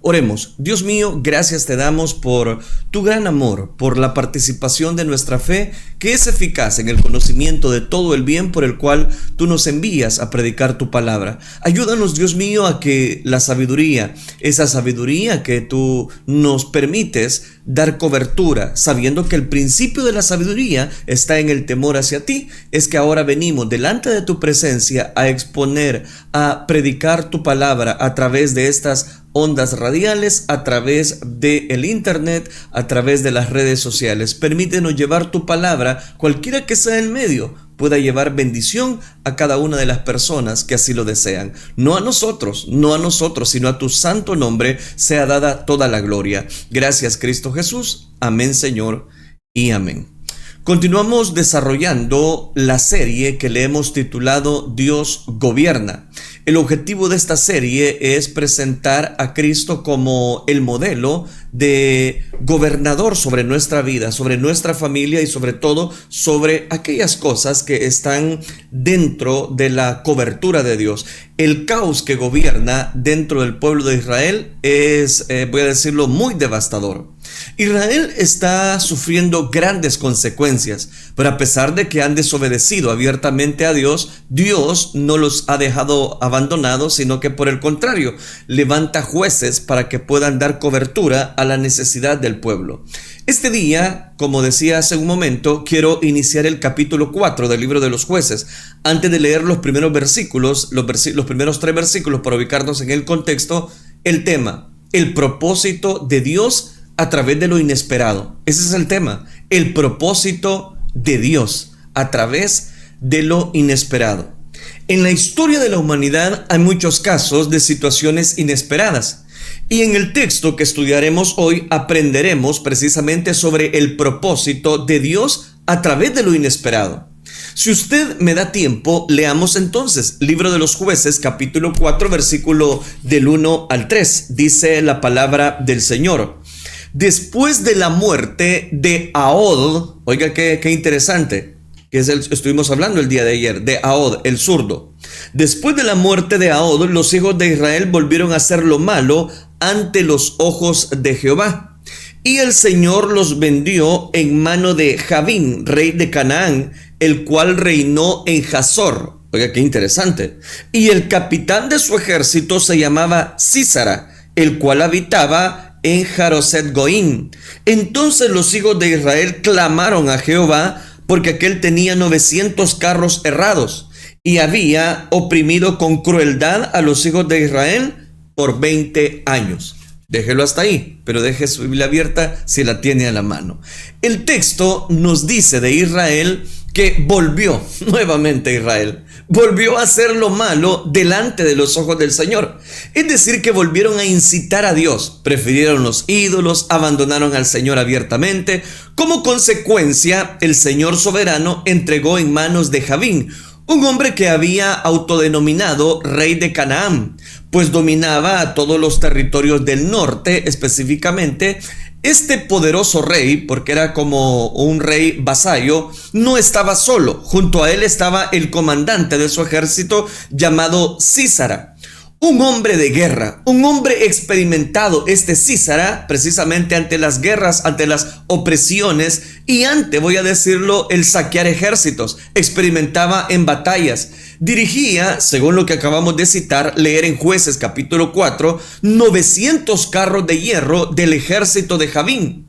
Oremos. Dios mío, gracias te damos por tu gran amor, por la participación de nuestra fe, que es eficaz en el conocimiento de todo el bien por el cual tú nos envías a predicar tu palabra. Ayúdanos, Dios mío, a que la sabiduría, esa sabiduría que tú nos permites dar cobertura, sabiendo que el principio de la sabiduría está en el temor hacia ti, es que ahora venimos delante de tu presencia a exponer, a predicar tu palabra a través de estas ondas radiales, a través del internet, a través de las redes sociales. Permítenos llevar tu palabra, cualquiera que sea el medio, pueda llevar bendición a cada una de las personas que así lo desean. No a nosotros, sino a tu santo nombre sea dada toda la gloria. Gracias, Cristo Jesús. Amén, Señor, y amén. Continuamos desarrollando la serie que le hemos titulado Dios gobierna. El objetivo de esta serie es presentar a Cristo como el modelo de gobernador sobre nuestra vida, sobre nuestra familia y sobre todo sobre aquellas cosas que están dentro de la cobertura de Dios. El caos que gobierna dentro del pueblo de Israel es, voy a decirlo, muy devastador. Israel está sufriendo grandes consecuencias, pero a pesar de que han desobedecido abiertamente a Dios, Dios no los ha dejado abandonados, sino que por el contrario, levanta jueces para que puedan dar cobertura a la necesidad del pueblo. Este día, como decía hace un momento, quiero iniciar el capítulo 4 del libro de los jueces. Antes de leer los primeros versículos, los primeros 3 versículos para ubicarnos en el contexto, el tema, el propósito de Dios a través de lo inesperado. Ese es el tema, el propósito de Dios a través de lo inesperado. En la historia de la humanidad hay muchos casos de situaciones inesperadas. Y en el texto que estudiaremos hoy aprenderemos precisamente sobre el propósito de Dios a través de lo inesperado. Si usted me da tiempo, leamos entonces Libro de los Jueces, capítulo 4, versículo del 1 al 3. Dice la palabra del Señor. Después de la muerte de Ahod, oiga qué interesante, que estuvimos hablando el día de ayer, de Ahod, el zurdo. Después de la muerte de Ahod, los hijos de Israel volvieron a hacer lo malo ante los ojos de Jehová. Y el Señor los vendió en mano de Javín, rey de Canaán, el cual reinó en Hazor. Oiga, qué interesante. Y el capitán de su ejército se llamaba Sísara, el cual habitaba en Jaroset Goín. Entonces los hijos de Israel clamaron a Jehová, porque aquél tenía 900 carros errados y había oprimido con crueldad a los hijos de Israel por 20 años. Déjelo hasta ahí, pero deje su Biblia abierta si la tiene a la mano. El texto nos dice de Israel que volvió nuevamente Israel. Volvió a hacer lo malo delante de los ojos del Señor. Es decir, que volvieron a incitar a Dios. Prefirieron los ídolos, abandonaron al Señor abiertamente. Como consecuencia, el Señor soberano entregó en manos de Javín, un hombre que había autodenominado rey de Canaán, pues dominaba a todos los territorios del norte. Específicamente, este poderoso rey, porque era como un rey vasallo, no estaba solo. Junto a él estaba el comandante de su ejército llamado Sísara, un hombre de guerra, un hombre experimentado. Este Sísara, precisamente ante las guerras, ante las opresiones y ante, voy a decirlo, el saquear ejércitos, experimentaba en batallas. Dirigía, según lo que acabamos de citar, leer en Jueces capítulo 4, 900 carros de hierro del ejército de Javín.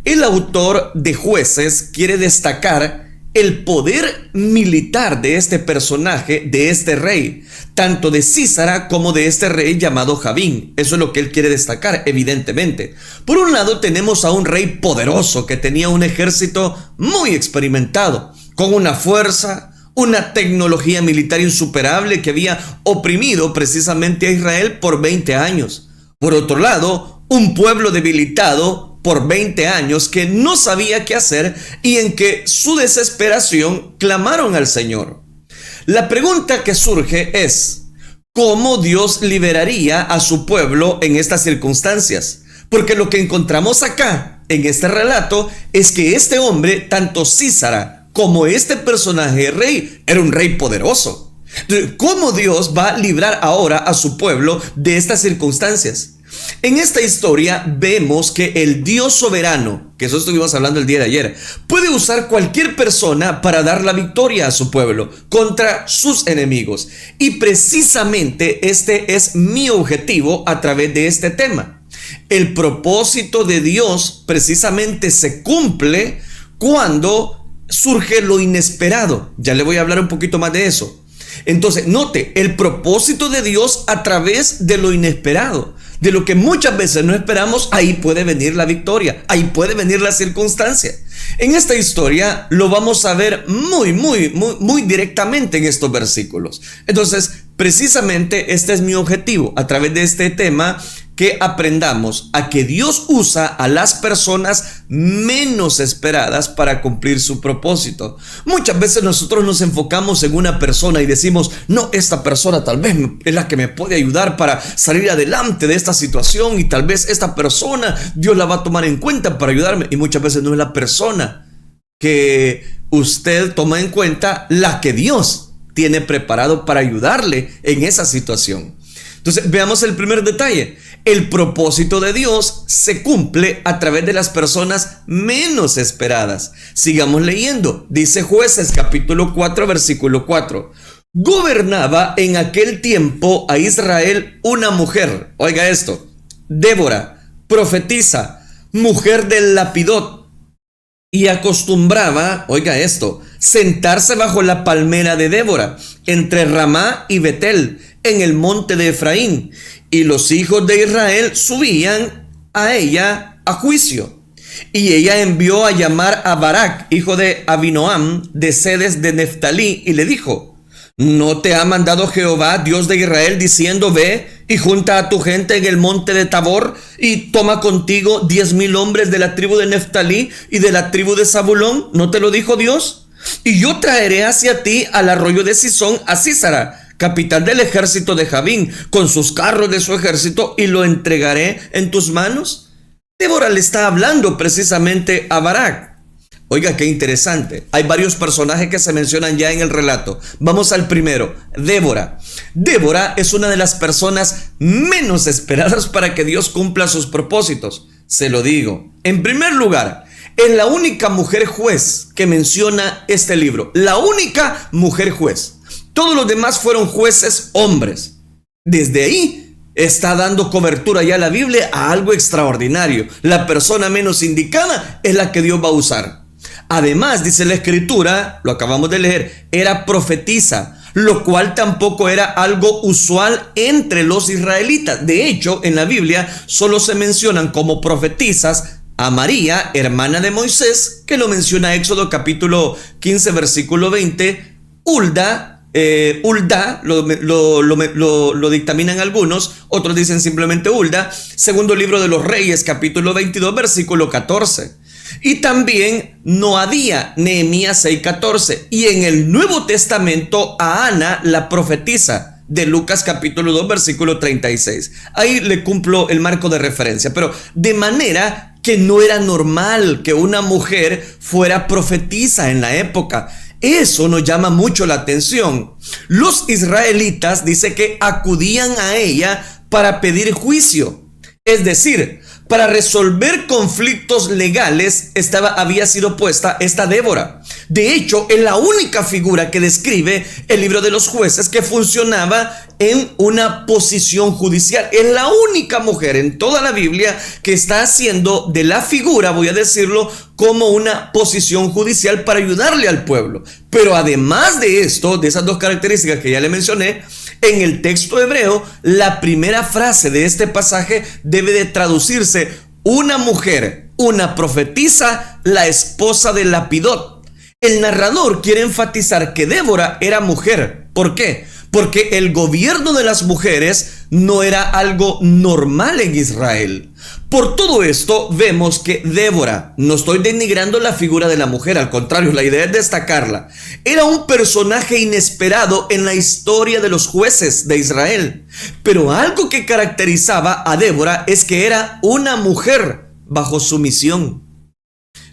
El autor de Jueces quiere destacar el poder militar de este personaje, de este rey, tanto de Sísara como de este rey llamado Javín. Eso es lo que él quiere destacar, evidentemente. Por un lado tenemos a un rey poderoso que tenía un ejército muy experimentado, con una fuerza, una tecnología militar insuperable que había oprimido precisamente a Israel por 20 años. Por otro lado, un pueblo debilitado por 20 años que no sabía qué hacer y en que su desesperación clamaron al Señor. La pregunta que surge es, ¿cómo Dios liberaría a su pueblo en estas circunstancias? Porque lo que encontramos acá, en este relato, es que este hombre, tanto Sísara como este personaje rey, era un rey poderoso. ¿Cómo Dios va a librar ahora a su pueblo de estas circunstancias? En esta historia vemos que el Dios soberano, que eso estuvimos hablando el día de ayer, puede usar cualquier persona para dar la victoria a su pueblo contra sus enemigos. Y precisamente este es mi objetivo a través de este tema. El propósito de Dios precisamente se cumple cuando surge lo inesperado. Ya le voy a hablar un poquito más de eso. Entonces, note, el propósito de Dios a través de lo inesperado, de lo que muchas veces no esperamos, ahí puede venir la victoria, ahí puede venir la circunstancia. En esta historia lo vamos a ver muy directamente en estos versículos. Entonces, precisamente este es mi objetivo a través de este tema, que aprendamos a que Dios usa a las personas menos esperadas para cumplir su propósito. Muchas veces nosotros nos enfocamos en una persona y decimos, no, esta persona tal vez es la que me puede ayudar para salir adelante de esta situación, y tal vez esta persona Dios la va a tomar en cuenta para ayudarme. Y muchas veces no es la persona que usted toma en cuenta la que Dios tiene preparado para ayudarle en esa situación. Entonces, veamos el primer detalle. El propósito de Dios se cumple a través de las personas menos esperadas. Sigamos leyendo. Dice Jueces capítulo 4, versículo 4. Gobernaba en aquel tiempo a Israel una mujer. Oiga esto. Débora, profetisa, mujer del Lapidot. Y acostumbraba, oiga esto, sentarse bajo la palmera de Débora, entre Ramá y Betel, en el monte de Efraín. Y los hijos de Israel subían a ella a juicio. Y ella envió a llamar a Barak, hijo de Abinoam, de Cedes de Neftalí, y le dijo: ¿no te ha mandado Jehová, Dios de Israel, diciendo, ve y junta a tu gente en el monte de Tabor, y toma contigo 10,000 hombres de la tribu de Neftalí y de la tribu de Zabulón? ¿No te lo dijo Dios? Y yo traeré hacia ti al arroyo de Sisón a Sísara, capitán del ejército de Javín, con sus carros de su ejército, y lo entregaré en tus manos. Débora le está hablando precisamente a Barak. Oiga, qué interesante. Hay varios personajes que se mencionan ya en el relato. Vamos al primero, Débora. Débora es una de las personas menos esperadas para que Dios cumpla sus propósitos. Se lo digo. En primer lugar, es la única mujer juez que menciona este libro. La única mujer juez. Todos los demás fueron jueces hombres. Desde ahí está dando cobertura ya la Biblia a algo extraordinario. La persona menos indicada es la que Dios va a usar. Además, dice la Escritura, lo acabamos de leer, era profetisa, lo cual tampoco era algo usual entre los israelitas. De hecho, en la Biblia solo se mencionan como profetisas a María, hermana de Moisés, que lo menciona Éxodo capítulo 15, versículo 20, Hulda, lo dictaminan algunos, otros dicen simplemente Hulda, segundo libro de los Reyes, capítulo 22, versículo 14. Y también Noadía, Nehemías 6:14. Y en el Nuevo Testamento a Ana, la profetisa, de Lucas capítulo 2, versículo 36. Ahí le cumplo el marco de referencia, pero de manera que no era normal que una mujer fuera profetisa en la época. Eso nos llama mucho la atención. Los israelitas dice que acudían a ella para pedir juicio, es decir, para resolver conflictos legales había sido puesta esta Débora. De hecho, es la única figura que describe el libro de los Jueces que funcionaba en una posición judicial. Es la única mujer en toda la Biblia que está haciendo de la figura, voy a decirlo, como una posición judicial para ayudarle al pueblo. Pero además de esto, de esas dos características que ya le mencioné, en el texto hebreo, la primera frase de este pasaje debe de traducirse: una mujer, una profetisa, la esposa de Lapidot. El narrador quiere enfatizar que Débora era mujer. ¿Por qué? Porque el gobierno de las mujeres no era algo normal en Israel. Por todo esto vemos que Débora, no estoy denigrando la figura de la mujer, al contrario, la idea es destacarla, era un personaje inesperado en la historia de los jueces de Israel. Pero algo que caracterizaba a Débora es que era una mujer bajo sumisión.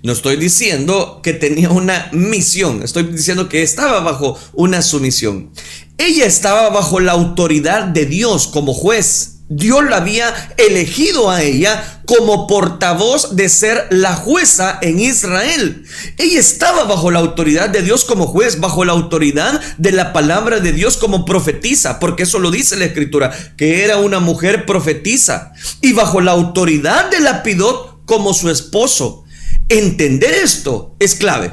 No estoy diciendo que tenía una misión, estoy diciendo que estaba bajo una sumisión. Ella estaba bajo la autoridad de Dios como juez. Dios la había elegido a ella como portavoz de ser la jueza en Israel. Ella estaba bajo la autoridad de Dios como juez, bajo la autoridad de la palabra de Dios como profetisa, porque eso lo dice la Escritura, que era una mujer profetisa, y bajo la autoridad de Lapidot como su esposo. Entender esto es clave.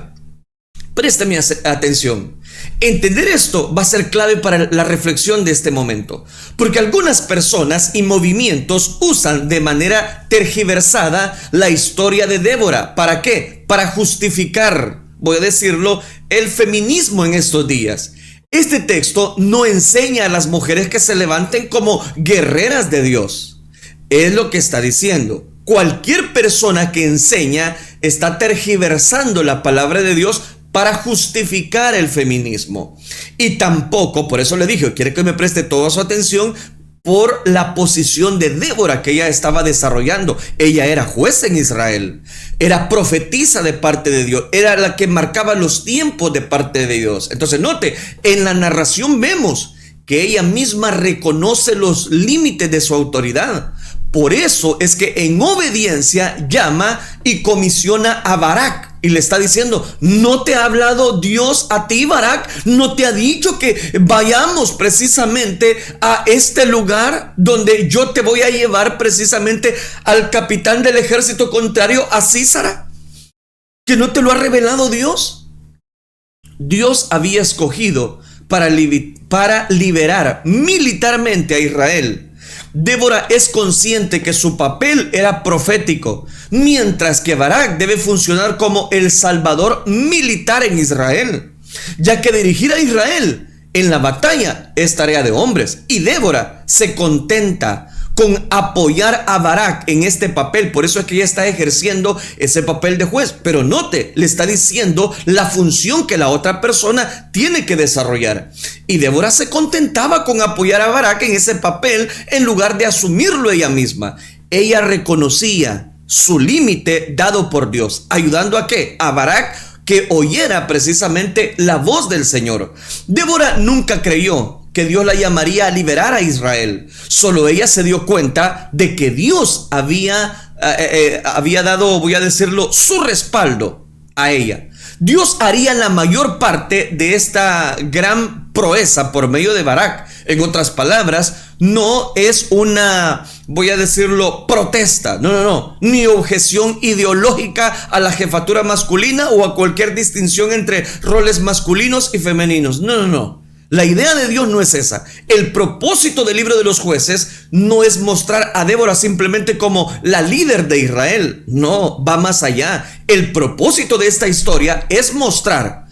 Préstame atención. Entender esto va a ser clave para la reflexión de este momento, porque algunas personas y movimientos usan de manera tergiversada la historia de Débora. ¿Para qué? Para justificar, voy a decirlo, el feminismo en estos días. Este texto no enseña a las mujeres que se levanten como guerreras de Dios. Es lo que está diciendo. Cualquier persona que enseña está tergiversando la palabra de Dios para justificar el feminismo. Y tampoco, por eso le dije, quiere que me preste toda su atención por la posición de Débora que ella estaba desarrollando. Ella era juez en Israel, era profetisa de parte de Dios, era la que marcaba los tiempos de parte de Dios. Entonces note, en la narración vemos que ella misma reconoce los límites de su autoridad. Por eso es que en obediencia llama y comisiona a Barak y le está diciendo: ¿no te ha hablado Dios a ti, Barak? ¿No te ha dicho que vayamos precisamente a este lugar donde yo te voy a llevar precisamente al capitán del ejército contrario, a Sísara? ¿Que no te lo ha revelado Dios? Dios había escogido para liberar militarmente a Israel. Débora es consciente que su papel era profético, mientras que Barak debe funcionar como el salvador militar en Israel, ya que dirigir a Israel en la batalla es tarea de hombres, y Débora se contenta con apoyar a Barak en este papel. Por eso es que ella está ejerciendo ese papel de juez. Pero note, le está diciendo la función que la otra persona tiene que desarrollar. Y Débora se contentaba con apoyar a Barak en ese papel en lugar de asumirlo ella misma. Ella reconocía su límite dado por Dios, ayudando a ¿qué? A Barak que oyera precisamente la voz del Señor. Débora nunca creyó que Dios la llamaría a liberar a Israel. Solo ella se dio cuenta de que Dios había dado, voy a decirlo, su respaldo a ella. Dios haría la mayor parte de esta gran proeza por medio de Barak. En otras palabras, no es una, voy a decirlo, protesta, no, ni objeción ideológica a la jefatura masculina o a cualquier distinción entre roles masculinos y femeninos. No. La idea de Dios no es esa. El propósito del libro de los jueces no es mostrar a Débora simplemente como la líder de Israel. No, va más allá. El propósito de esta historia es mostrar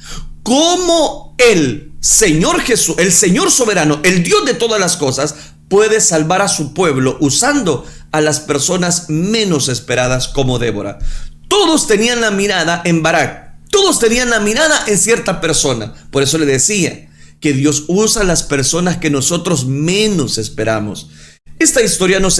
cómo el Señor Jesús, el Señor soberano, el Dios de todas las cosas, puede salvar a su pueblo usando a las personas menos esperadas como Débora. Todos tenían la mirada en Barak. Todos tenían la mirada en cierta persona. Por eso le decía que Dios usa a las personas que nosotros menos esperamos. Esta historia nos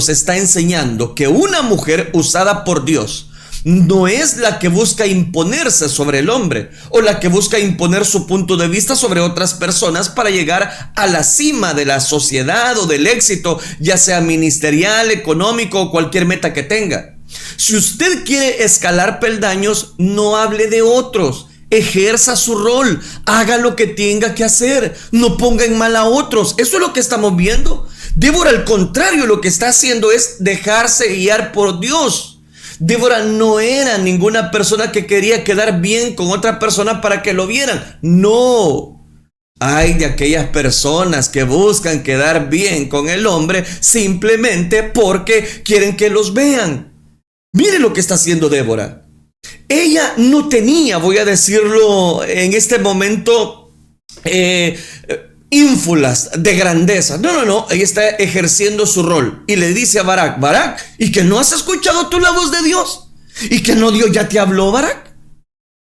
está enseñando que una mujer usada por Dios no es la que busca imponerse sobre el hombre o la que busca imponer su punto de vista sobre otras personas para llegar a la cima de la sociedad o del éxito, ya sea ministerial, económico o cualquier meta que tenga. Si usted quiere escalar peldaños, no hable de otros. Ejerza su rol, haga lo que tenga que hacer, no ponga en mal a otros. Eso es lo que estamos viendo. Débora, al contrario, lo que está haciendo es dejarse guiar por Dios. Débora no era ninguna persona que quería quedar bien con otra persona para que lo vieran. No. Hay de aquellas personas que buscan quedar bien con el hombre simplemente porque quieren que los vean. Mire lo que está haciendo Débora. Ella no tenía, voy a decirlo en este momento, ínfulas de grandeza. No, ella está ejerciendo su rol y le dice a Barak, ¿y que no has escuchado tú la voz de Dios? ¿Y que no Dios ya te habló, Barak?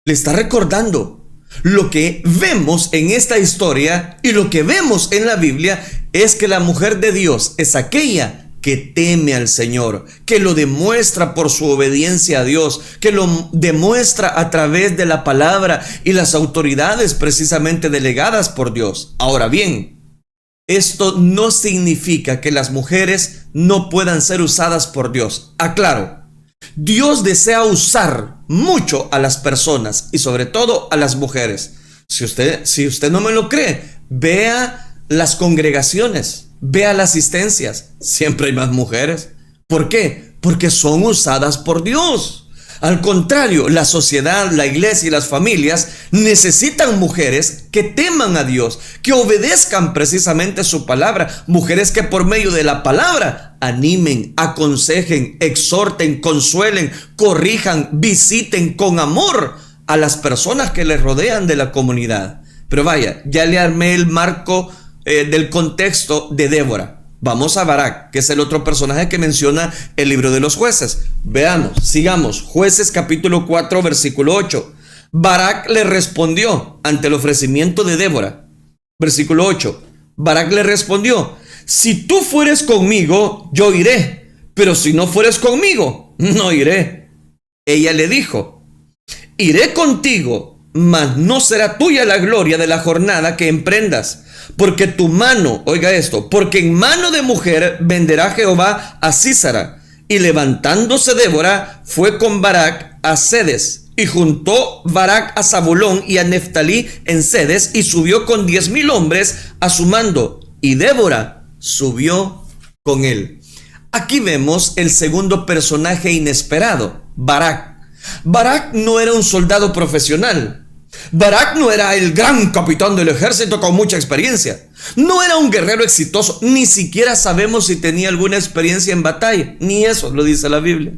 Le está recordando. Lo que vemos en esta historia y lo que vemos en la Biblia es que la mujer de Dios es aquella que teme al Señor, que lo demuestra por su obediencia a Dios, que lo demuestra a través de la palabra y las autoridades precisamente delegadas por Dios. Ahora bien, esto no significa que las mujeres no puedan ser usadas por Dios. Aclaro, Dios desea usar mucho a las personas y sobre todo a las mujeres. Si usted no me lo cree, vea las congregaciones, vea las asistencias. Siempre hay más mujeres. ¿Por qué? Porque son usadas por Dios. Al contrario, la sociedad, la iglesia y las familias necesitan mujeres que teman a Dios, que obedezcan precisamente su palabra, mujeres que por medio de la palabra animen, aconsejen, exhorten, consuelen, corrijan, visiten con amor a las personas que les rodean de la comunidad. Pero vaya, ya le armé el marco del contexto de Débora. Vamos a Barak, que es el otro personaje que menciona el libro de los jueces. Veamos, sigamos. Jueces capítulo 4, versículo 8. Barak le respondió ante el ofrecimiento de Débora. Versículo 8. Barak le respondió: si tú fueres conmigo, yo iré, pero si no fueres conmigo, no iré. Ella le dijo: iré contigo, mas no será tuya la gloria de la jornada que emprendas. Porque tu mano, oiga esto, porque en mano de mujer venderá Jehová a Sísara. Y levantándose Débora, fue con Barak a Cedes. Y juntó Barak a Zabulón y a Neftalí en Cedes, y subió con 10,000 hombres a su mando. Y Débora subió con él. Aquí vemos el segundo personaje inesperado, Barak. Barak no era un soldado profesional. Barak no era el gran capitán del ejército con mucha experiencia. No era un guerrero exitoso. Ni siquiera sabemos si tenía alguna experiencia en batalla. Ni eso lo dice la Biblia.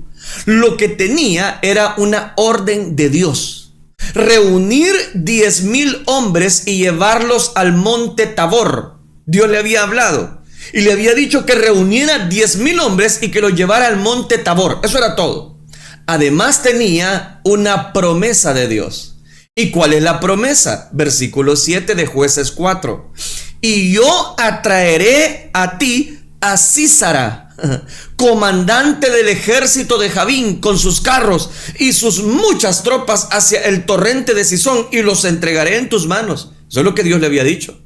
Lo que tenía era una orden de Dios: reunir 10,000 hombres y llevarlos al monte Tabor. Dios le había hablado y le había dicho que reuniera 10,000 hombres y que los llevara al monte Tabor. Eso era todo. Además tenía una promesa de Dios. ¿Y cuál es la promesa? Versículo 7 de Jueces 4. Y yo atraeré a ti a Sísara, comandante del ejército de Jabín, con sus carros y sus muchas tropas hacia el torrente de Sisón, y los entregaré en tus manos. Eso es lo que Dios le había dicho.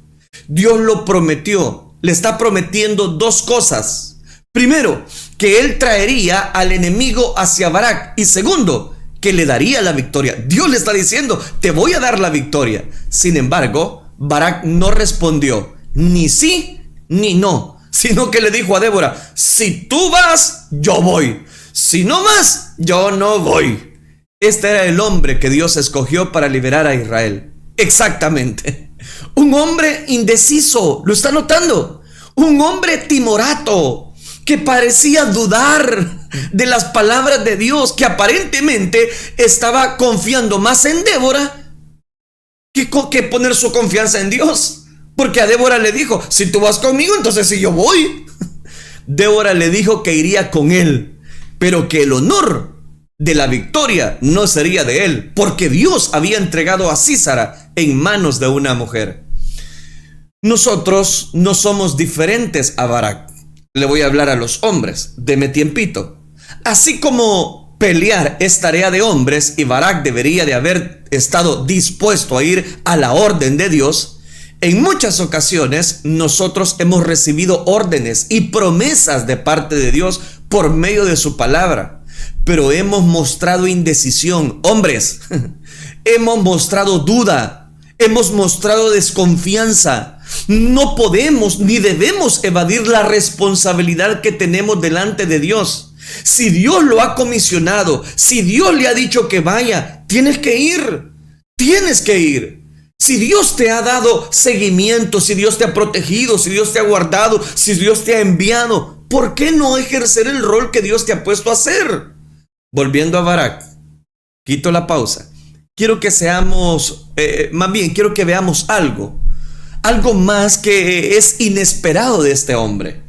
Dios lo prometió. Le está prometiendo dos cosas. Primero, que él traería al enemigo hacia Barak. Y segundo, que le daría la victoria. Dios le está diciendo: te voy a dar la victoria. Sin embargo, Barak no respondió ni sí ni no, sino que le dijo a Débora: si tú vas, yo voy. Si no vas, yo no voy. Este era el hombre que Dios escogió para liberar a Israel. Exactamente. Un hombre indeciso, ¿lo está notando? Un hombre timorato, que parecía dudar de las palabras de Dios, que aparentemente estaba confiando más en Débora que poner su confianza en Dios. Porque a Débora le dijo: si tú vas conmigo, entonces sí, yo voy. Débora le dijo que iría con él, pero que el honor de la victoria no sería de él, porque Dios había entregado a Sísara en manos de una mujer. Nosotros no somos diferentes a Barak. Le voy a hablar a los hombres. Deme tiempito. Así como pelear es tarea de hombres y Barak debería de haber estado dispuesto a ir a la orden de Dios, en muchas ocasiones nosotros hemos recibido órdenes y promesas de parte de Dios por medio de su palabra, pero hemos mostrado indecisión. Hombres, hemos mostrado duda, hemos mostrado desconfianza. No podemos ni debemos evadir la responsabilidad que tenemos delante de Dios. Si Dios lo ha comisionado, si Dios le ha dicho que vaya, tienes que ir. Tienes que ir. Si Dios te ha dado seguimiento, si Dios te ha protegido, si Dios te ha guardado, si Dios te ha enviado, ¿por qué no ejercer el rol que Dios te ha puesto a hacer? Volviendo a Barak, quito la pausa. Quiero que quiero que veamos algo más que es inesperado de este hombre.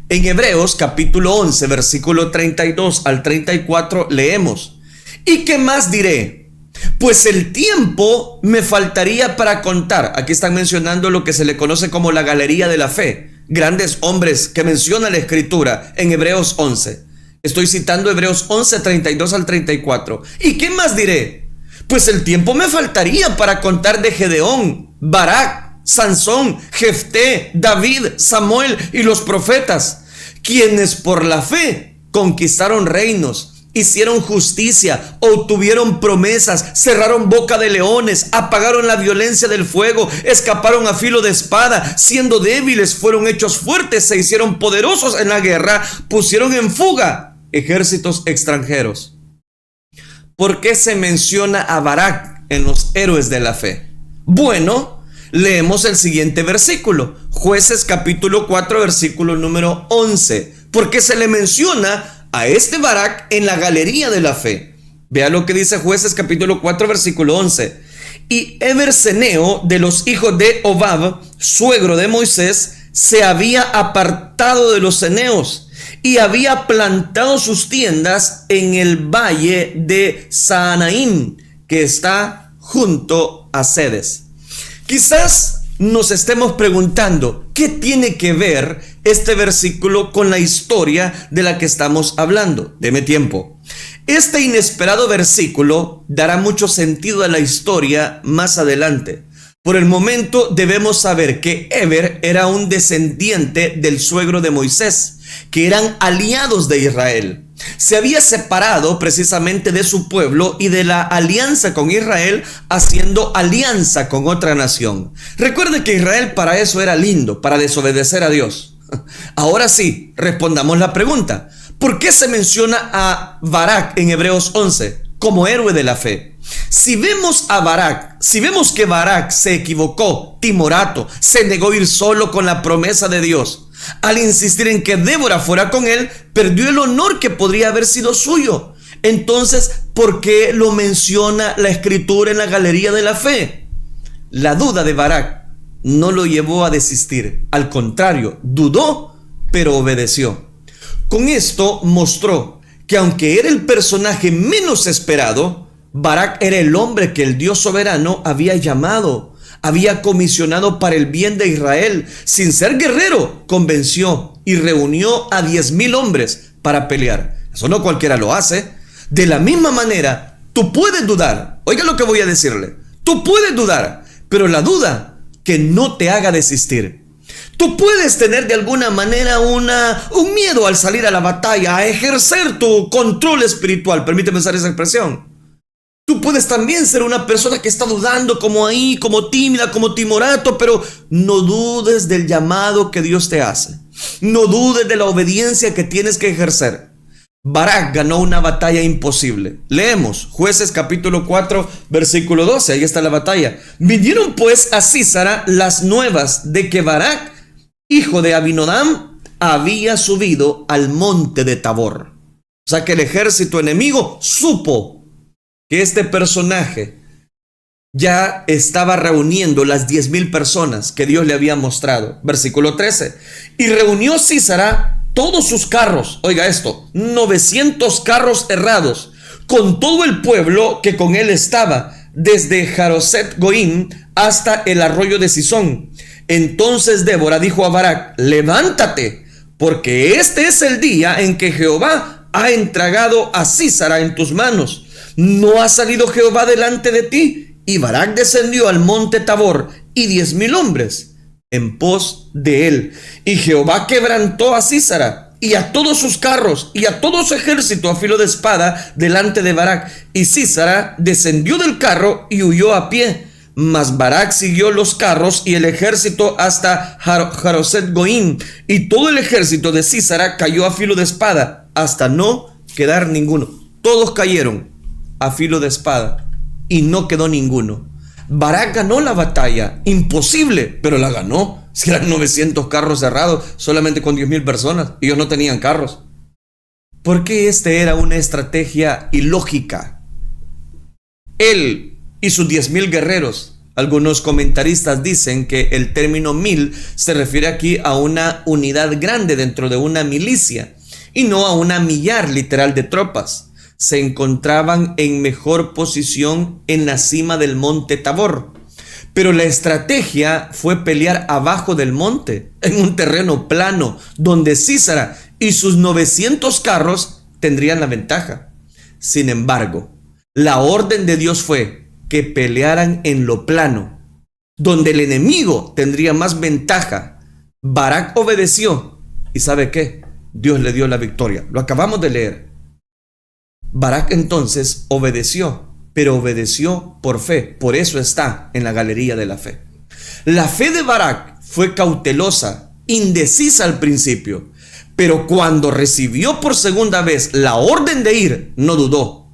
En Hebreos capítulo 11, versículo 32 al 34 leemos: ¿y qué más diré? Pues el tiempo me faltaría para contar. Aquí están mencionando lo que se le conoce como la galería de la fe, grandes hombres que menciona la escritura en Hebreos 11. Estoy citando Hebreos 11, 32 al 34. ¿Y qué más diré? Pues el tiempo me faltaría para contar de Gedeón, Barak, Sansón, Jefté, David, Samuel y los profetas, quienes por la fe conquistaron reinos, hicieron justicia, obtuvieron promesas, cerraron boca de leones, apagaron la violencia del fuego, escaparon a filo de espada, siendo débiles fueron hechos fuertes, se hicieron poderosos en la guerra, pusieron en fuga ejércitos extranjeros. ¿Por qué se menciona a Barak en los héroes de la fe? Bueno, leemos el siguiente versículo, Jueces capítulo 4, versículo número 11. ¿Por qué se le menciona a este Barak en la galería de la fe? Vea lo que dice Jueces capítulo 4, versículo 11. Y Eberseneo de los hijos de Obab, suegro de Moisés, se había apartado de los ceneos y había plantado sus tiendas en el valle de Saanaim, que está junto a Cedes. Quizás nos estemos preguntando, ¿qué tiene que ver este versículo con la historia de la que estamos hablando? Deme tiempo. Este inesperado versículo dará mucho sentido a la historia más adelante. Por el momento debemos saber que Eber era un descendiente del suegro de Moisés, que eran aliados de Israel. Se había separado precisamente de su pueblo y de la alianza con Israel, haciendo alianza con otra nación. Recuerde que Israel para eso era lindo, para desobedecer a Dios. Ahora sí, respondamos la pregunta. ¿Por qué se menciona a Barak en Hebreos 11 como héroe de la fe? Si vemos a Barak, si vemos que Barak se equivocó, timorato, se negó a ir solo con la promesa de Dios, al insistir en que Débora fuera con él, perdió el honor que podría haber sido suyo. Entonces, ¿por qué lo menciona la escritura en la galería de la fe? La duda de Barak no lo llevó a desistir. Al contrario, dudó, pero obedeció. Con esto mostró que aunque era el personaje menos esperado, Barak era el hombre que el Dios soberano había llamado, había comisionado para el bien de Israel. Sin ser guerrero, convenció y reunió a 10,000 hombres para pelear. Eso no cualquiera lo hace. De la misma manera, tú puedes dudar. Oiga lo que voy a decirle. Tú puedes dudar, pero la duda que no te haga desistir. Tú puedes tener de alguna manera un miedo al salir a la batalla, a ejercer tu control espiritual. Permíteme usar esa expresión. Tú puedes también ser una persona que está dudando, como ahí, como tímida, como timorato, pero no dudes del llamado que Dios te hace. No dudes de la obediencia que tienes que ejercer. Barak ganó una batalla imposible. Leemos Jueces capítulo 4, versículo 12. Ahí está la batalla. Vinieron pues a Sísara las nuevas de que Barak, hijo de Abinadab, había subido al monte de Tabor. O sea que el ejército enemigo supo que este personaje ya estaba reuniendo las 10,000 personas que Dios le había mostrado. Versículo 13. Y reunió Sísara todos sus carros, oiga esto, 900 carros herrados, con todo el pueblo que con él estaba, desde Jaroset Goim hasta el arroyo de Sisón. Entonces Débora dijo a Barak: levántate, porque este es el día en que Jehová ha entregado a Sísara en tus manos. ¿No ha salido Jehová delante de ti? Y Barak descendió al monte Tabor y 10,000 hombres en pos de él. Y Jehová quebrantó a Sísara y a todos sus carros y a todo su ejército a filo de espada delante de Barak. Y Sísara descendió del carro y huyó a pie. Mas Barak siguió los carros y el ejército hasta Jaroset Goim. Y todo el ejército de Sísara cayó a filo de espada hasta no quedar ninguno. Todos cayeron a filo de espada y no quedó ninguno. Barak ganó la batalla, imposible, pero la ganó. Si eran 900 carros cerrados, solamente con 10,000 personas, ellos no tenían carros. ¿Por qué era una estrategia ilógica? Él y sus 10,000 guerreros. Algunos comentaristas dicen que el término 1000 se refiere aquí a una unidad grande dentro de una milicia y no a una millar literal de tropas. Se encontraban en mejor posición en la cima del monte Tabor. Pero la estrategia fue pelear abajo del monte, en un terreno plano, donde Sísara y sus 900 carros tendrían la ventaja. Sin embargo, la orden de Dios fue que pelearan en lo plano, donde el enemigo tendría más ventaja. Barac obedeció. ¿Y sabe qué? Dios le dio la victoria. Lo acabamos de leer. Barac entonces obedeció, pero obedeció por fe. Por eso está en la galería de la fe. La fe de Barac fue cautelosa, indecisa al principio, pero cuando recibió por segunda vez la orden de ir, no dudó.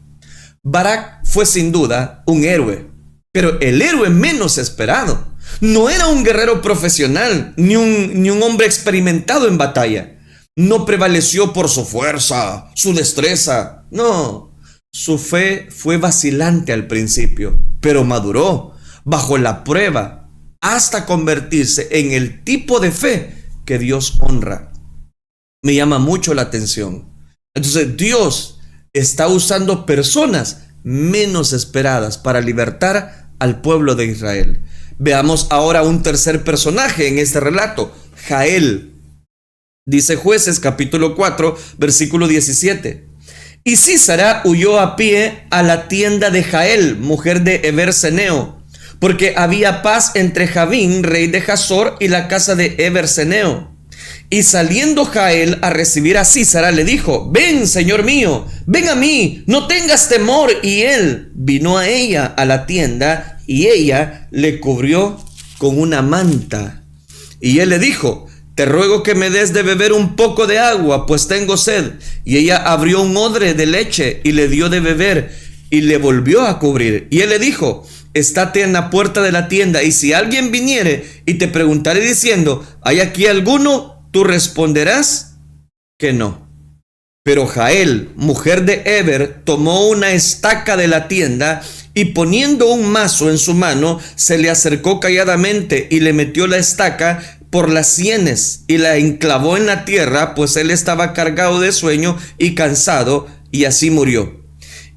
Barac fue sin duda un héroe, pero el héroe menos esperado. No era un guerrero profesional, ni un hombre experimentado en batalla. No prevaleció por su fuerza, su destreza. No, su fe fue vacilante al principio, pero maduró bajo la prueba hasta convertirse en el tipo de fe que Dios honra. Me llama mucho la atención. Entonces Dios está usando personas menos esperadas para libertar al pueblo de Israel. Veamos ahora un tercer personaje en este relato, Jael. Dice Jueces capítulo 4, versículo 17. Y Sísara huyó a pie a la tienda de Jael, mujer de Eber-Seneo, porque había paz entre Javín, rey de Hazor, y la casa de Eber-Seneo. Y saliendo Jael a recibir a Sísara, le dijo: ven, señor mío, ven a mí, no tengas temor. Y él vino a ella a la tienda, y ella le cubrió con una manta. Y él le dijo: te ruego que me des de beber un poco de agua, pues tengo sed. Y ella abrió un odre de leche y le dio de beber, y le volvió a cubrir. Y él le dijo: estate en la puerta de la tienda, y si alguien viniere y te preguntare diciendo: ¿hay aquí alguno?, tú responderás que no. Pero Jael, mujer de Eber, tomó una estaca de la tienda, y poniendo un mazo en su mano, se le acercó calladamente y le metió la estaca por las sienes y la enclavó en la tierra, pues él estaba cargado de sueño y cansado, y así murió.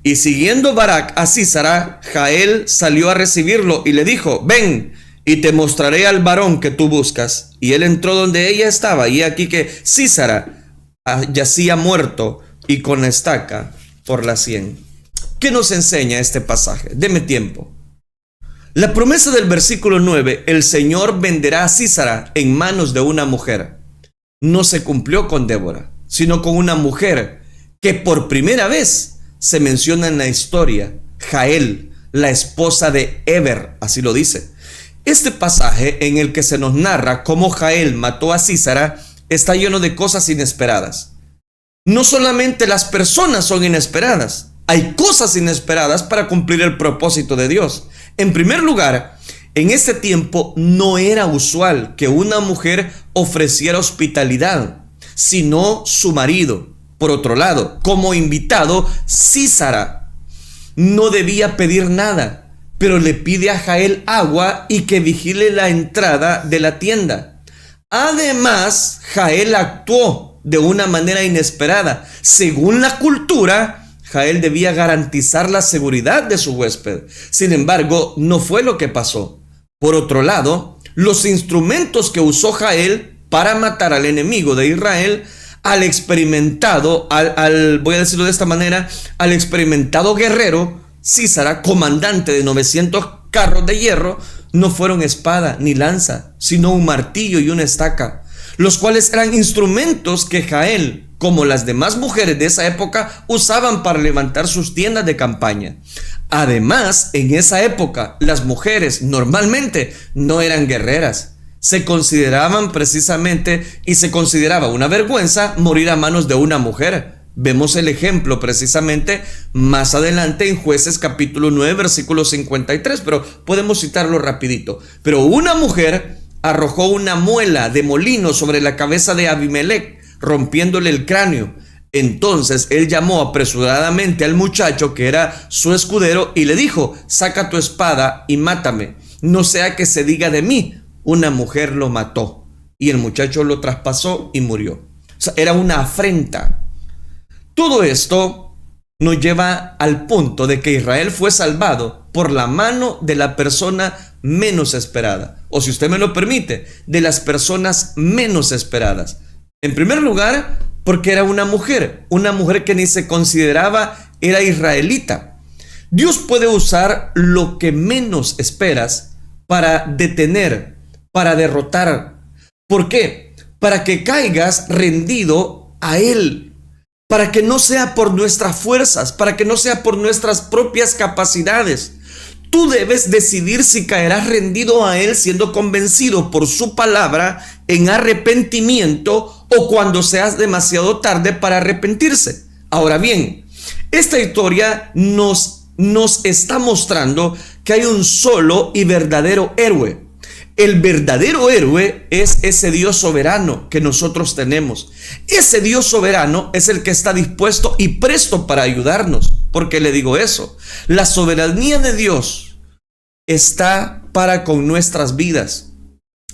Y siguiendo Barac a Sísara, Jael salió a recibirlo y le dijo: ven, y te mostraré al varón que tú buscas. Y él entró donde ella estaba, y aquí que Sísara yacía muerto y con la estaca por la sien. ¿Qué nos enseña este pasaje? Deme tiempo. La promesa del versículo 9, el Señor venderá a Sísara en manos de una mujer, no se cumplió con Débora, sino con una mujer que por primera vez se menciona en la historia, Jael, la esposa de Eber, así lo dice. Este pasaje en el que se nos narra cómo Jael mató a Sísara está lleno de cosas inesperadas. No solamente las personas son inesperadas, hay cosas inesperadas para cumplir el propósito de Dios. En primer lugar, en este tiempo no era usual que una mujer ofreciera hospitalidad, sino su marido. Por otro lado, como invitado, Sísara no debía pedir nada, pero le pide a Jael agua y que vigile la entrada de la tienda. Además, Jael actuó de una manera inesperada. Según la cultura, Jael debía garantizar la seguridad de su huésped. Sin embargo, no fue lo que pasó. Por otro lado, los instrumentos que usó Jael para matar al enemigo de Israel, al experimentado, voy a decirlo de esta manera, al experimentado guerrero Sísara, comandante de 900 carros de hierro, no fueron espada ni lanza, sino un martillo y una estaca, los cuales eran instrumentos que Jael, como las demás mujeres de esa época, usaban para levantar sus tiendas de campaña. Además, en esa época, las mujeres normalmente no eran guerreras. Se consideraban precisamente, y se consideraba una vergüenza morir a manos de una mujer. Vemos el ejemplo precisamente más adelante en Jueces capítulo 9, versículo 53, pero podemos citarlo rapidito. Pero una mujer arrojó una muela de molino sobre la cabeza de Abimelech, rompiéndole el cráneo. Entonces él llamó apresuradamente al muchacho que era su escudero y le dijo: saca tu espada y mátame, no sea que se diga de mí, una mujer lo mató. Y el muchacho lo traspasó y murió. O sea, era una afrenta. Todo esto nos lleva al punto de que Israel fue salvado por la mano de la persona menos esperada, o si usted me lo permite, de las personas menos esperadas. En primer lugar, porque era una mujer que ni se consideraba era israelita. Dios puede usar lo que menos esperas para detener, para derrotar. ¿Por qué? Para que caigas rendido a Él, para que no sea por nuestras fuerzas, para que no sea por nuestras propias capacidades. Tú debes decidir si caerás rendido a Él siendo convencido por su palabra en arrepentimiento o cuando seas demasiado tarde para arrepentirse. Ahora bien, esta historia nos está mostrando que hay un solo y verdadero héroe. El verdadero héroe es ese Dios soberano que nosotros tenemos. Ese Dios soberano es el que está dispuesto y presto para ayudarnos. ¿Por qué le digo eso? La soberanía de Dios está para con nuestras vidas.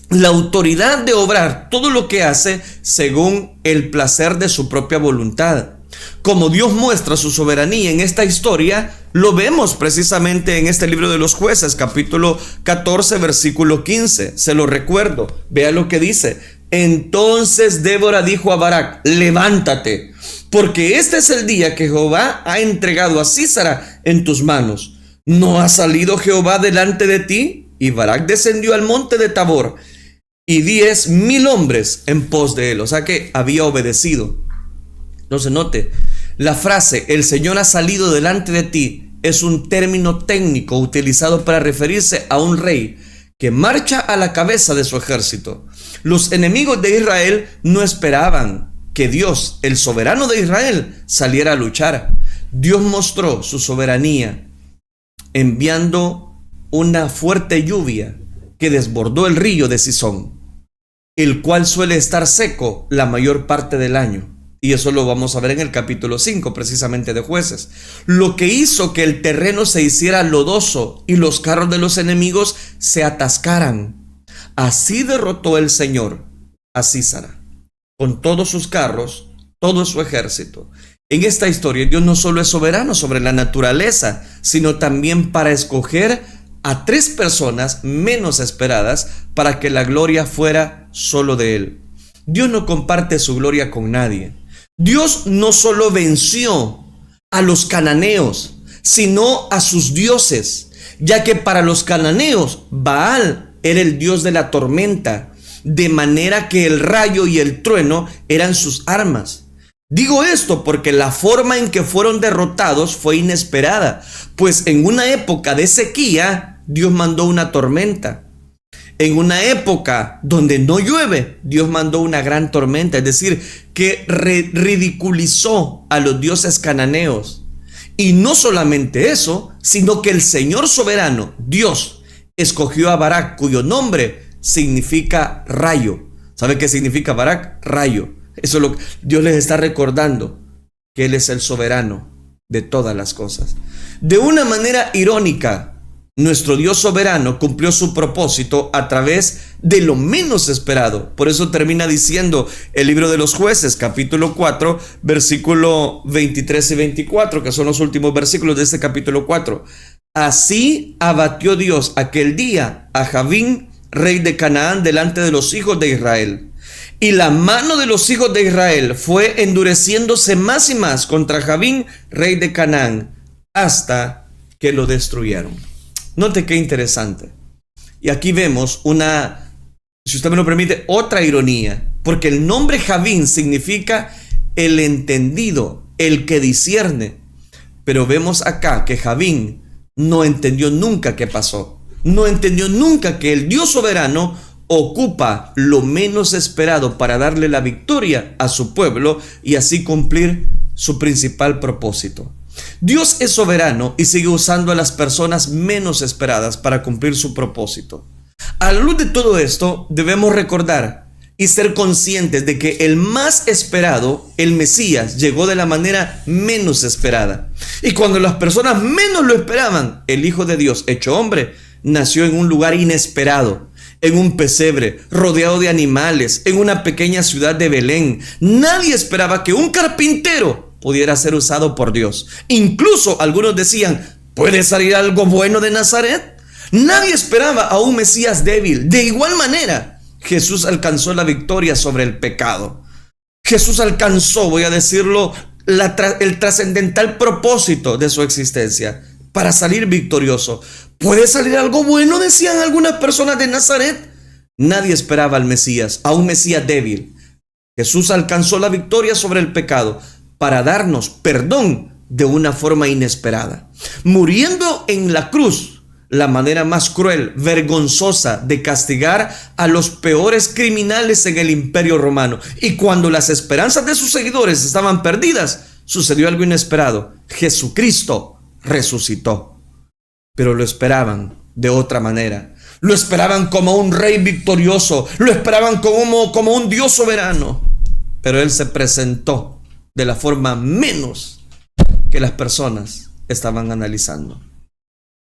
La autoridad de obrar todo lo que hace según el placer de su propia voluntad. Como Dios muestra su soberanía en esta historia, lo vemos precisamente en este libro de los Jueces, capítulo 14, versículo 15. Se lo recuerdo. Vea lo que dice. Entonces Débora dijo a Barak: levántate, porque este es el día que Jehová ha entregado a Sísara en tus manos. ¿No ha salido Jehová delante de ti? Y Barak descendió al monte de Tabor y 10,000 hombres en pos de él. O sea que había obedecido. No se note, la frase "el Señor ha salido delante de ti" es un término técnico utilizado para referirse a un rey que marcha a la cabeza de su ejército. Los enemigos de Israel no esperaban que Dios, el soberano de Israel, saliera a luchar. Dios mostró su soberanía enviando una fuerte lluvia que desbordó el río de Cisón, el cual suele estar seco la mayor parte del año. Y eso lo vamos a ver en el capítulo 5 precisamente de Jueces. Lo que hizo que el terreno se hiciera lodoso y los carros de los enemigos se atascaran. Así derrotó el Señor a Sísara con todos sus carros, todo su ejército. En esta historia Dios no solo es soberano sobre la naturaleza, sino también para escoger a 3 personas menos esperadas para que la gloria fuera solo de Él. Dios no comparte su gloria con nadie. Dios no solo venció a los cananeos, sino a sus dioses, ya que para los cananeos Baal era el dios de la tormenta, de manera que el rayo y el trueno eran sus armas. Digo esto porque la forma en que fueron derrotados fue inesperada, pues en una época de sequía Dios mandó una tormenta. En una época donde no llueve, Dios mandó una gran tormenta, es decir, que ridiculizó a los dioses cananeos. Y no solamente eso, sino que el Señor soberano, Dios, escogió a Barak, cuyo nombre significa rayo. ¿Sabe qué significa Barak? Rayo. Eso es lo que Dios les está recordando, que Él es el soberano de todas las cosas. De una manera irónica, nuestro Dios soberano cumplió su propósito a través de lo menos esperado. Por eso termina diciendo el libro de los Jueces, capítulo 4, versículo 23 y 24, que son los últimos versículos de este capítulo 4. Así abatió Dios aquel día a Javín, rey de Canaán, delante de los hijos de Israel. Y la mano de los hijos de Israel fue endureciéndose más y más contra Javín, rey de Canaán, hasta que lo destruyeron. Note qué interesante. Y aquí vemos una, si usted me lo permite, otra ironía, porque el nombre Javín significa el entendido, el que discierne. Pero vemos acá que Javín no entendió nunca qué pasó. No entendió nunca que el Dios soberano ocupa lo menos esperado para darle la victoria a su pueblo y así cumplir su principal propósito. Dios es soberano y sigue usando a las personas menos esperadas para cumplir su propósito. A la luz de todo esto, debemos recordar y ser conscientes de que el más esperado, el Mesías, llegó de la manera menos esperada. Y cuando las personas menos lo esperaban, el Hijo de Dios, hecho hombre, nació en un lugar inesperado, en un pesebre, rodeado de animales, en una pequeña ciudad de Belén. Nadie esperaba que un carpintero pudiera ser usado por Dios. Incluso algunos decían: ¿puede salir algo bueno de Nazaret? Nadie esperaba a un Mesías débil. De igual manera, Jesús alcanzó la victoria sobre el pecado. Jesús alcanzó, voy a decirlo, el trascendental propósito de su existencia. para salir victorioso. ¿Puede salir algo bueno?, decían algunas personas de Nazaret. Nadie esperaba al Mesías, a un Mesías débil. Jesús alcanzó la victoria sobre el pecado para darnos perdón de una forma inesperada, muriendo en la cruz, la manera más cruel, vergonzosa de castigar a los peores criminales en el Imperio Romano. Y cuando las esperanzas de sus seguidores estaban perdidas, sucedió algo inesperado. Jesucristo resucitó, pero lo esperaban de otra manera. Lo esperaban como un rey victorioso, lo esperaban como un Dios soberano, pero Él se presentó de la forma menos que las personas estaban analizando.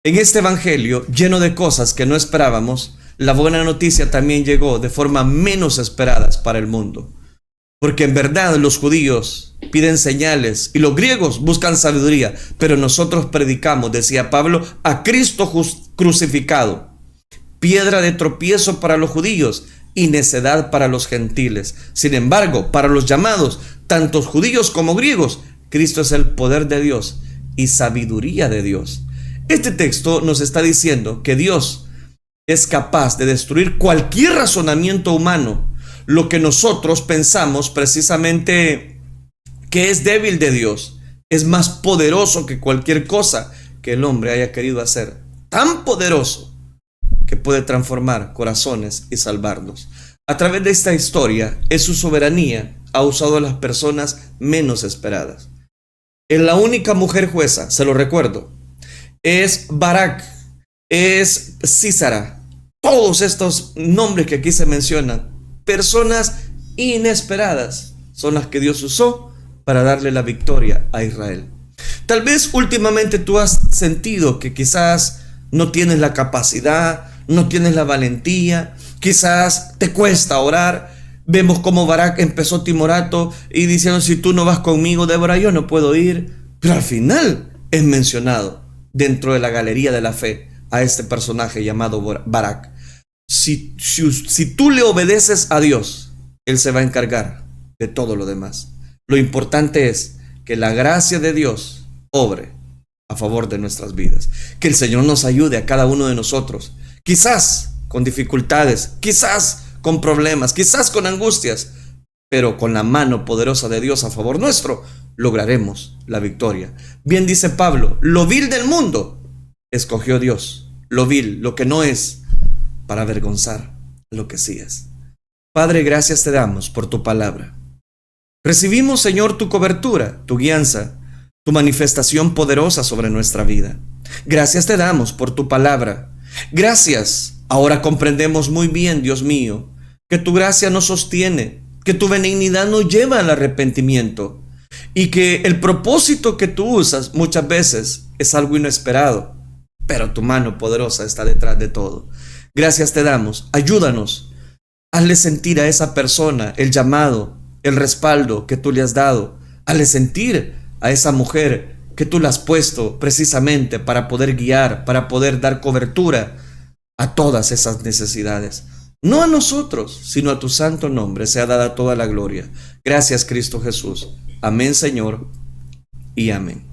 En este evangelio, lleno de cosas que no esperábamos, la buena noticia también llegó de forma menos esperadas para el mundo. Porque en verdad los judíos piden señales y los griegos buscan sabiduría, pero nosotros predicamos, decía Pablo, a Cristo crucificado, piedra de tropiezo para los judíos y necedad para los gentiles. Sin embargo, para los llamados, tanto judíos como griegos, Cristo es el poder de Dios y sabiduría de Dios. Este texto nos está diciendo que Dios es capaz de destruir cualquier razonamiento humano. Lo que nosotros pensamos precisamente que es débil de Dios es más poderoso que cualquier cosa que el hombre haya querido hacer. Tan poderoso que puede transformar corazones y salvarnos. A través de esta historia, es su soberanía ha usado a las personas menos esperadas. Es la única mujer jueza, se lo recuerdo. Es Barak, es Sísara. Todos estos nombres que aquí se mencionan, personas inesperadas, son las que Dios usó para darle la victoria a Israel. Tal vez últimamente tú has sentido que quizás no tienes la capacidad, no tienes la valentía, quizás te cuesta orar. Vemos cómo Barak empezó timorato y diciendo: si tú no vas conmigo, Débora, yo no puedo ir. Pero al final es mencionado dentro de la galería de la fe a este personaje llamado Barak. Si tú le obedeces a Dios, Él se va a encargar de todo lo demás. Lo importante es que la gracia de Dios obre a favor de nuestras vidas. Que el Señor nos ayude a cada uno de nosotros. Quizás con dificultades, quizás con problemas, quizás con angustias, pero con la mano poderosa de Dios a favor nuestro, lograremos la victoria. Bien dice Pablo: lo vil del mundo escogió Dios, lo vil, lo que no es, para avergonzar lo que sí es. Padre, gracias te damos por tu palabra. Recibimos, Señor, tu cobertura, tu guianza, tu manifestación poderosa sobre nuestra vida. Gracias te damos por tu palabra. Gracias. Ahora comprendemos muy bien, Dios mío, que tu gracia nos sostiene, que tu benignidad nos lleva al arrepentimiento y que el propósito que tú usas muchas veces es algo inesperado, pero tu mano poderosa está detrás de todo. Gracias te damos. Ayúdanos. Hazle sentir a esa persona el llamado, el respaldo que tú le has dado. Hazle sentir a esa mujer que tú la has puesto precisamente para poder guiar, para poder dar cobertura a todas esas necesidades. No a nosotros, sino a tu santo nombre sea dada toda la gloria. Gracias, Cristo Jesús. Amén, Señor, y amén.